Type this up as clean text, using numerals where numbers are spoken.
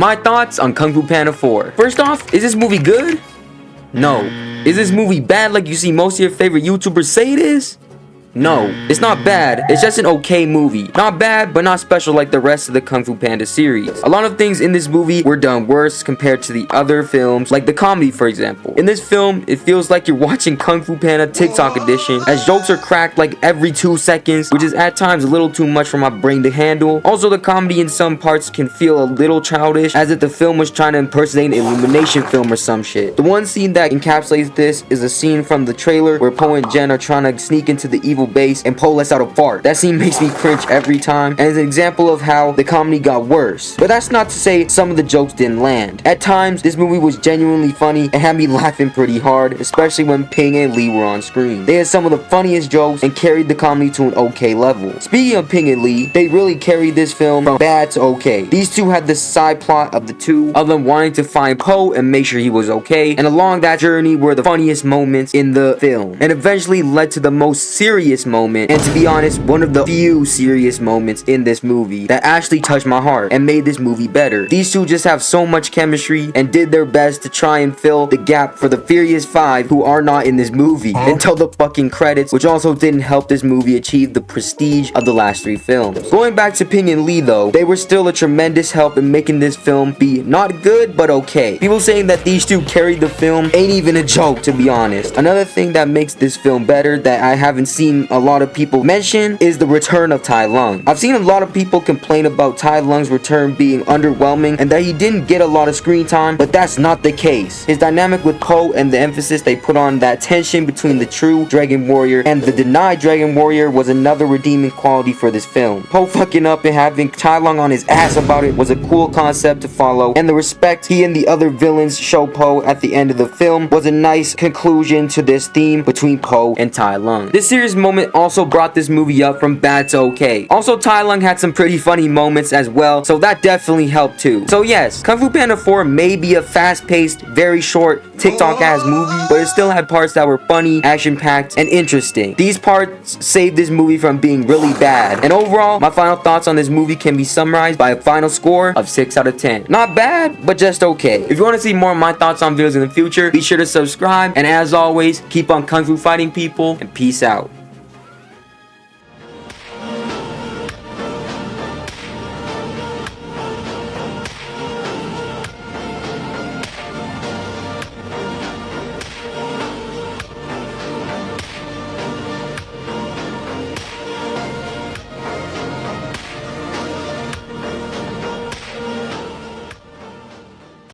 My thoughts on Kung Fu Panda 4. First off, is this movie good? No. Is this movie bad like you see most of your favorite YouTubers say it is? No, it's not bad, it's just an okay movie. Not bad, but not special like the rest of the Kung Fu Panda series. A lot of things in this movie were done worse compared to the other films, like the comedy for example. In this film, it feels like you're watching Kung Fu Panda TikTok edition, as jokes are cracked like every 2 seconds, which is at times a little too much for my brain to handle. Also, the comedy in some parts can feel a little childish, as if the film was trying to impersonate an Illumination film or some shit. The one scene that encapsulates this is a scene from the trailer where Poe and Jen are trying to sneak into the evil base and Poe lets out a fart. That scene makes me cringe every time and is an example of how the comedy got worse. But that's not to say some of the jokes didn't land. At times, this movie was genuinely funny and had me laughing pretty hard, especially when Ping and Lee were on screen. They had some of the funniest jokes and carried the comedy to an okay level. Speaking of Ping and Lee, they really carried this film from bad to okay. These two had the side plot of the two of them wanting to find Poe and make sure he was okay, and along that journey were the funniest moments in the film, and eventually led to the most serious moment, and to be honest, one of the few serious moments in this movie that actually touched my heart and made this movie better. These two just have so much chemistry and did their best to try and fill the gap for the Furious 5 who are not in this movie until the fucking credits, which also didn't help this movie achieve the prestige of the last 3 films. Going back to Ping and Lee though, they were still a tremendous help in making this film be not good but okay. People saying that these two carried the film ain't even a joke, to be honest. Another thing that makes this film better that I haven't seen a lot of people mention is the return of Tai Lung. I've seen a lot of people complain about Tai Lung's return being underwhelming and that he didn't get a lot of screen time, but that's not the case. His dynamic with Poe and the emphasis they put on that tension between the true Dragon Warrior and the denied Dragon Warrior was another redeeming quality for this film. Poe fucking up and having Tai Lung on his ass about it was a cool concept to follow, and the respect he and the other villains show Poe at the end of the film was a nice conclusion to this theme between Poe and Tai Lung. This serious moment also brought this movie up from bad to okay. Also, Tai Lung had some pretty funny moments as well, so that definitely helped too. So yes, Kung Fu Panda 4 may be a fast-paced, very short, TikTok-ass movie, but it still had parts that were funny, action-packed, and interesting. These parts saved this movie from being really bad. And overall, my final thoughts on this movie can be summarized by a final score of 6 out of 10. Not bad, but just okay. If you want to see more of my thoughts on videos in the future, be sure to subscribe, and as always, keep on Kung Fu fighting people, and peace out.